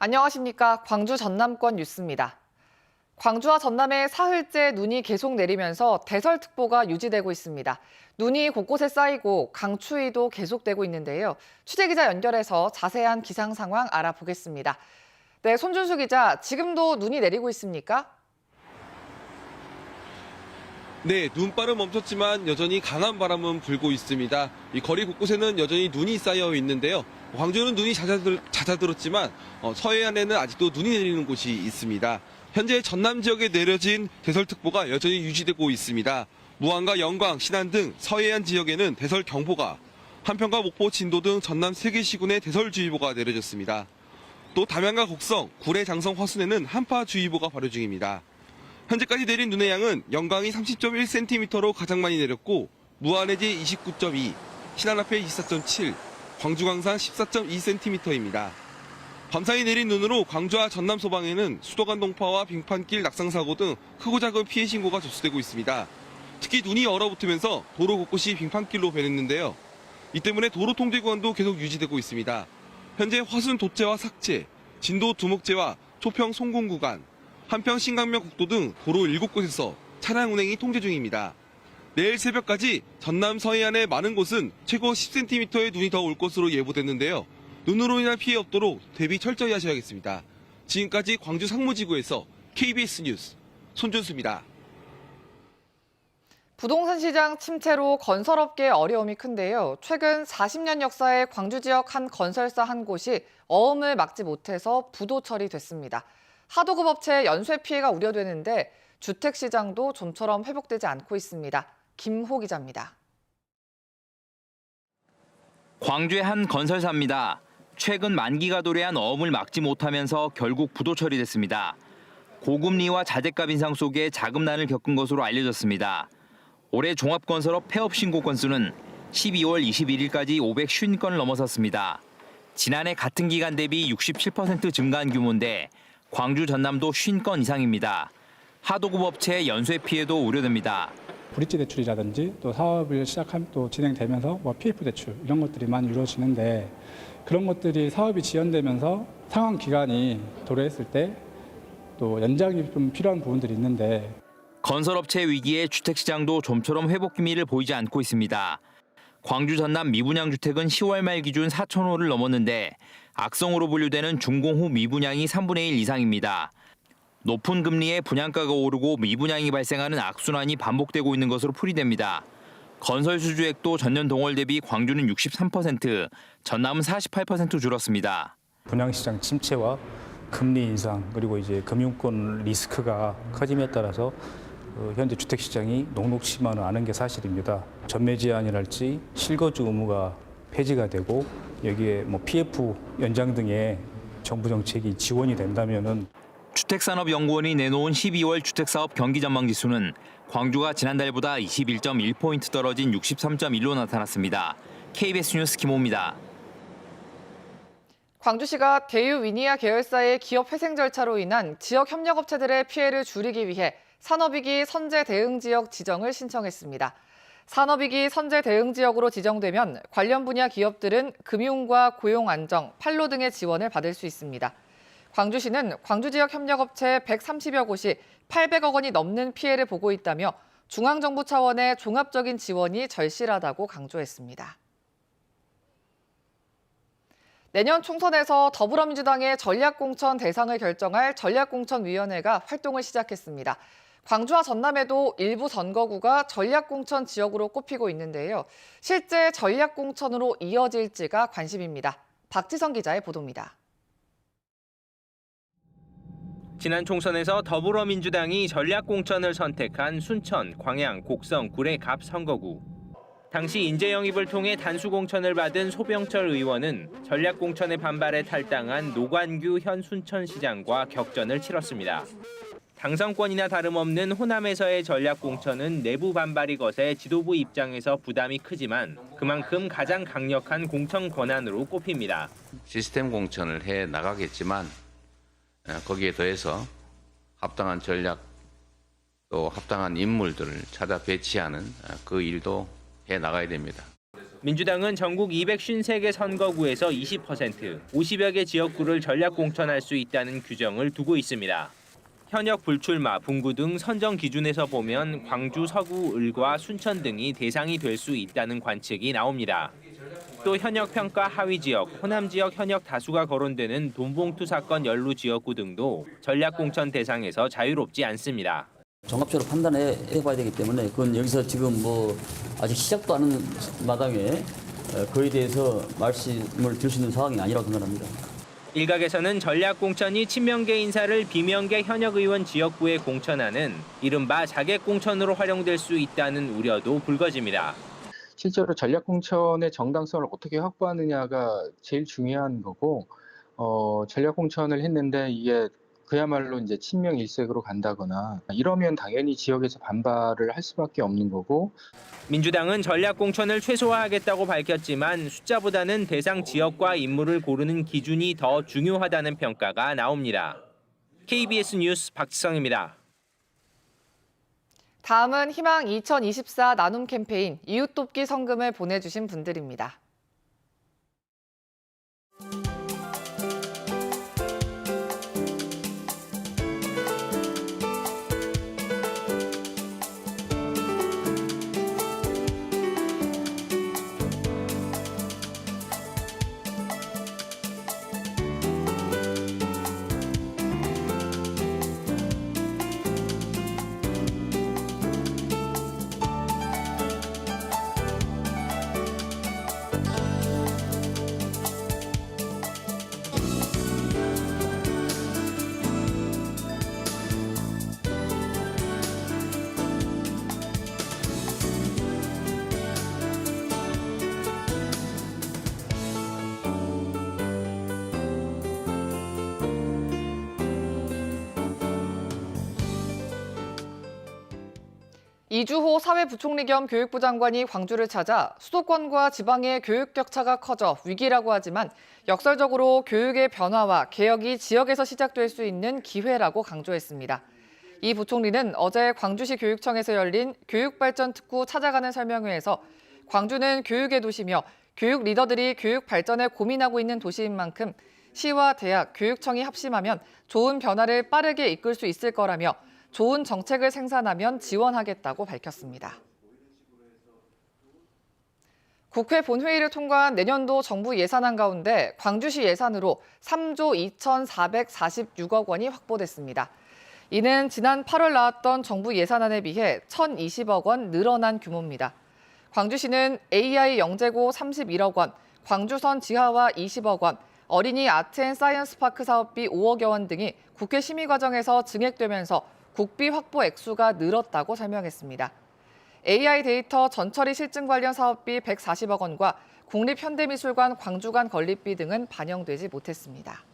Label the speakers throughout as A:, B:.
A: 안녕하십니까. 광주 전남권 뉴스입니다. 광주와 전남에 사흘째 눈이 계속 내리면서 대설특보가 유지되고 있습니다. 눈이 곳곳에 쌓이고 강추위도 계속되고 있는데요. 취재기자 연결해서 자세한 기상 상황 알아보겠습니다. 네, 손준수 기자, 지금도 눈이 내리고 있습니까?
B: 네, 눈발은 멈췄지만 여전히 강한 바람은 불고 있습니다. 이 거리 곳곳에는 여전히 눈이 쌓여 있는데요. 광주는 눈이 잦아들었지만 서해안에는 아직도 눈이 내리는 곳이 있습니다. 현재 전남 지역에 내려진 대설특보가 여전히 유지되고 있습니다. 무안과 영광, 신안 등 서해안 지역에는 대설경보가, 한편과 목포, 진도 등 전남 3개 시군에 대설주의보가 내려졌습니다. 또 담양과 곡성, 구례, 장성, 화순에는 한파주의보가 발효 중입니다. 현재까지 내린 눈의 양은 영광이 30.1cm로 가장 많이 내렸고 무안해지 29.2, 신안 앞에 24.7, 광주 광산 14.2cm입니다. 밤사이 내린 눈으로 광주와 전남 소방에는 수도관 동파와 빙판길 낙상사고 등 크고 작은 피해 신고가 접수되고 있습니다. 특히 눈이 얼어붙으면서 도로 곳곳이 빙판길로 변했는데요. 이 때문에 도로 통제 구간도 계속 유지되고 있습니다. 현재 화순 도제와 삭제, 진도 두목제와 초평 송공 구간, 한평 신강명 국도 등 도로 7곳에서 차량 운행이 통제 중입니다. 내일 새벽까지 전남 서해안의 많은 곳은 최고 10cm의 눈이 더 올 것으로 예보됐는데요. 눈으로 인한 피해 없도록 대비 철저히 하셔야겠습니다. 지금까지 광주 상무지구에서 KBS 뉴스 손준수입니다.
A: 부동산 시장 침체로 건설업계의 어려움이 큰데요. 최근 40년 역사의 광주 지역 한 건설사 한 곳이 어음을 막지 못해서 부도 처리됐습니다. 하도급 업체의 연쇄 피해가 우려되는데 주택 시장도 좀처럼 회복되지 않고 있습니다. 김호 기자입니다.
C: 광주의 한 건설사입니다. 최근 만기가 도래한 어음을 막지 못하면서 결국 부도 처리됐습니다. 고금리와 자재값 인상 속에 자금난을 겪은 것으로 알려졌습니다. 올해 종합건설업 폐업 신고 건수는 12월 21일까지 550건을 넘어섰습니다. 지난해 같은 기간 대비 67% 증가한 규모인데 광주 전남도 50건 이상입니다. 하도급 업체의 연쇄 피해도 우려됩니다.
D: 브릿지 대출이라든지 또 사업을 또 진행되면서 PF 대출 이런 것들이 많이 이루어지는데 그런 것들이 사업이 지연되면서 상환 기간이 도래했을 때 또 연장이 좀 필요한 부분들이 있는데
C: 건설업체 위기에 주택시장도 좀처럼 회복 기미를 보이지 않고 있습니다. 광주 전남 미분양 주택은 10월 말 기준 4,000호를 넘었는데 악성으로 분류되는 준공 후 미분양이 3분의 1 이상입니다. 높은 금리에 분양가가 오르고 미분양이 발생하는 악순환이 반복되고 있는 것으로 풀이됩니다. 건설 수주액도 전년 동월 대비 광주는 63%, 전남은 48% 줄었습니다.
D: 분양시장 침체와 금리 인상 그리고 이제 금융권 리스크가 커짐에 따라서 현재 주택시장이 녹록치만은 않은 게 사실입니다. 전매 제한이랄지 실거주 의무가 폐지가 되고 여기에 PF 연장 등의 정부 정책이 지원이 된다면은
C: 주택산업연구원이 내놓은 12월 주택사업 경기 전망 지수는 광주가 지난달보다 21.1포인트 떨어진 63.1로 나타났습니다. KBS 뉴스 김호입니다.
A: 광주시가 대유 위니아 계열사의 기업 회생 절차로 인한 지역 협력업체들의 피해를 줄이기 위해 산업위기 선제 대응 지역 지정을 신청했습니다. 산업위기 선제 대응 지역으로 지정되면 관련 분야 기업들은 금융과 고용 안정, 판로 등의 지원을 받을 수 있습니다. 광주시는 광주 지역 협력업체 130여 곳이 800억 원이 넘는 피해를 보고 있다며 중앙정부 차원의 종합적인 지원이 절실하다고 강조했습니다. 내년 총선에서 더불어민주당의 전략공천 대상을 결정할 전략공천위원회가 활동을 시작했습니다. 광주와 전남에도 일부 선거구가 전략공천 지역으로 꼽히고 있는데요. 실제 전략공천으로 이어질지가 관심입니다. 박지성 기자의 보도입니다.
E: 지난 총선에서 더불어민주당이 전략공천을 선택한 순천, 광양, 곡성, 구례, 갑 선거구. 당시 인재 영입을 통해 단수공천을 받은 소병철 의원은 전략공천의 반발에 탈당한 노관규 현 순천시장과 격전을 치렀습니다. 당선권이나 다름없는 호남에서의 전략공천은 내부 반발이 거세 지도부 입장에서 부담이 크지만 그만큼 가장 강력한 공천 권한으로 꼽힙니다.
F: 시스템 공천을 해 나가겠지만 거기에 더해서 합당한 전략 또 합당한 인물들을 찾아 배치하는 그 일도 해 나가야 됩니다.
E: 민주당은 전국 253개 선거구에서 20%, 50여 개 지역구를 전략 공천할 수 있다는 규정을 두고 있습니다. 현역 불출마, 분구 등 선정 기준에서 보면 광주, 서구, 을과 순천 등이 대상이 될 수 있다는 관측이 나옵니다. 또 현역 평가 하위 지역, 호남 지역 현역 다수가 거론되는 돈봉투 사건 연루 지역구 등도 전략 공천 대상에서 자유롭지 않습니다.
G: 종합적으로 판단해봐야 되기 때문에 그건 여기서 지금 뭐 아직 시작도 않은 마당에 그에 대해서 말씀을 드릴 수 있는 상황이 아니라고 생각합니다.
E: 일각에서는 전략 공천이 친명계 인사를 비명계 현역 의원 지역구에 공천하는 이른바 자객 공천으로 활용될 수 있다는 우려도 불거집니다.
H: 실제로 전략 공천의 정당성을 어떻게 확보하느냐가 제일 중요한 거고, 전략 공천을 했는데 이게 그야말로 이제 친명 일색으로 간다거나 이러면 당연히 지역에서 반발을 할 수밖에 없는 거고.
E: 민주당은 전략 공천을 최소화하겠다고 밝혔지만 숫자보다는 대상 지역과 인물을 고르는 기준이 더 중요하다는 평가가 나옵니다. KBS 뉴스 박지성입니다.
A: 다음은 희망 2024 나눔 캠페인 이웃 돕기 성금을 보내주신 분들입니다. 이주호 사회부총리 겸 교육부 장관이 광주를 찾아 수도권과 지방의 교육 격차가 커져 위기라고 하지만 역설적으로 교육의 변화와 개혁이 지역에서 시작될 수 있는 기회라고 강조했습니다. 이 부총리는 어제 광주시 교육청에서 열린 교육발전특구 찾아가는 설명회에서 광주는 교육의 도시며 교육 리더들이 교육 발전에 고민하고 있는 도시인 만큼 시와 대학, 교육청이 합심하면 좋은 변화를 빠르게 이끌 수 있을 거라며 좋은 정책을 생산하면 지원하겠다고 밝혔습니다. 국회 본회의를 통과한 내년도 정부 예산안 가운데 광주시 예산으로 3조 2,446억 원이 확보됐습니다. 이는 지난 8월 나왔던 정부 예산안에 비해 1,020억 원 늘어난 규모입니다. 광주시는 AI 영재고 31억 원, 광주선 지하화 20억 원, 어린이 아트앤사이언스파크 사업비 5억여 원 등이 국회 심의 과정에서 증액되면서 국비 확보 액수가 늘었다고 설명했습니다. AI 데이터 전처리 실증 관련 사업비 140억 원과 국립현대미술관 광주관 건립비 등은 반영되지 못했습니다.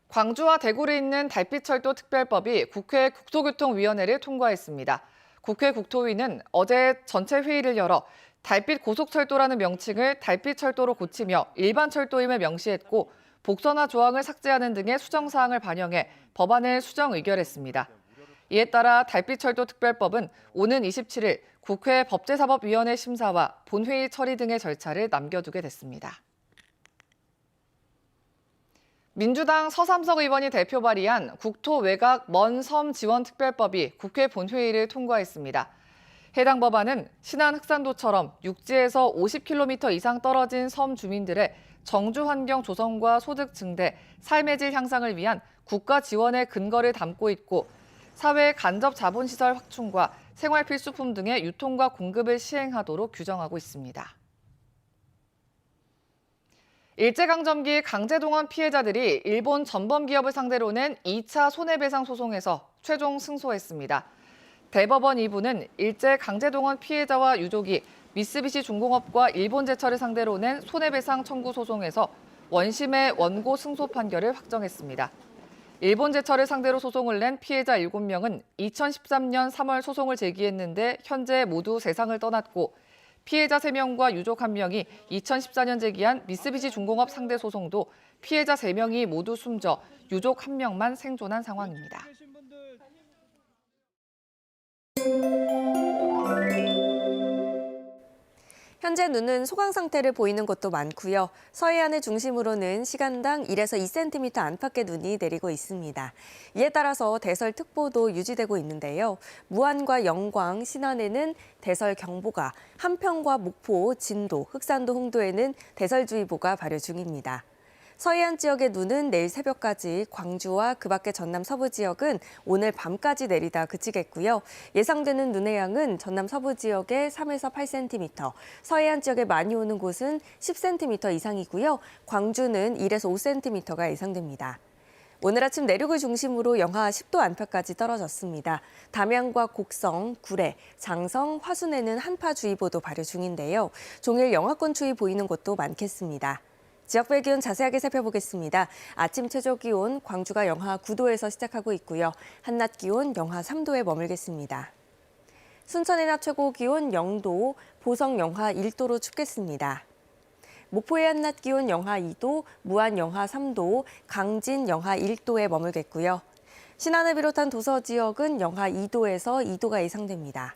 A: 광주와 대구를 잇는 달빛철도 특별법이 국회 국토교통위원회를 통과했습니다. 국회 국토위는 어제 전체 회의를 열어 달빛 고속철도라는 명칭을 달빛철도로 고치며 일반 철도임을 명시했고 복선화 조항을 삭제하는 등의 수정사항을 반영해 법안을 수정 의결했습니다. 이에 따라 달빛철도 특별법은 오는 27일 국회 법제사법위원회 심사와 본회의 처리 등의 절차를 남겨두게 됐습니다. 민주당 서삼석 의원이 대표 발의한 국토외곽 먼섬 지원 특별법이 국회 본회의를 통과했습니다. 해당 법안은 신안 흑산도처럼 육지에서 50km 이상 떨어진 섬 주민들의 정주 환경 조성과 소득 증대, 삶의 질 향상을 위한 국가 지원의 근거를 담고 있고 사회 간접 자본시설 확충과 생활 필수품 등의 유통과 공급을 시행하도록 규정하고 있습니다. 일제강점기 강제동원 피해자들이 일본 전범기업을 상대로 낸 2차 손해배상 소송에서 최종 승소했습니다. 대법원 2부는 일제강제동원 피해자와 유족이 미쓰비시 중공업과 일본제철을 상대로 낸 손해배상 청구 소송에서 원심의 원고 승소 판결을 확정했습니다. 일본제철을 상대로 소송을 낸 피해자 7명은 2013년 3월 소송을 제기했는데 현재 모두 세상을 떠났고 피해자 3명과 유족 1명이 2014년 제기한 미쓰비시 중공업 상대 소송도 피해자 3명이 모두 숨져 유족 1명만 생존한 상황입니다.
I: 현재 눈은 소강 상태를 보이는 곳도 많고요. 서해안을 중심으로는 시간당 1에서 2cm 안팎의 눈이 내리고 있습니다. 이에 따라서 대설특보도 유지되고 있는데요. 무안과 영광, 신안에는 대설경보가, 한평과 목포, 진도, 흑산도, 홍도에는 대설주의보가 발효 중입니다. 서해안 지역의 눈은 내일 새벽까지, 광주와 그 밖의 전남 서부 지역은 오늘 밤까지 내리다 그치겠고요. 예상되는 눈의 양은 전남 서부 지역에 3에서 8cm, 서해안 지역에 많이 오는 곳은 10cm 이상이고요. 광주는 1에서 5cm가 예상됩니다. 오늘 아침 내륙을 중심으로 영하 10도 안팎까지 떨어졌습니다. 담양과 곡성, 구례, 장성, 화순에는 한파주의보도 발효 중인데요. 종일 영하권 추위 보이는 곳도 많겠습니다. 지역별 기온 자세하게 살펴보겠습니다. 아침 최저 기온 광주가 영하 9도에서 시작하고 있고요. 한낮 기온 영하 3도에 머물겠습니다. 순천의 낮 최고 기온 0도, 보성 영하 1도로 춥겠습니다. 목포의 한낮 기온 영하 2도, 무안 영하 3도, 강진 영하 1도에 머물겠고요. 신안을 비롯한 도서 지역은 영하 2도에서 2도가 예상됩니다.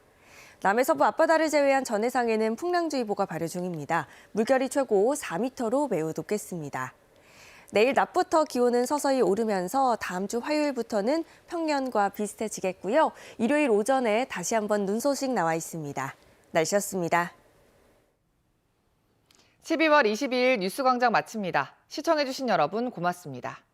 I: 남해 서부 앞바다를 제외한 전 해상에는 풍랑주의보가 발효 중입니다. 물결이 최고 4m로 매우 높겠습니다. 내일 낮부터 기온은 서서히 오르면서 다음 주 화요일부터는 평년과 비슷해지겠고요. 일요일 오전에 다시 한번 눈 소식 나와 있습니다. 날씨였습니다.
A: 12월 22일 뉴스광장 마칩니다. 시청해주신 여러분 고맙습니다.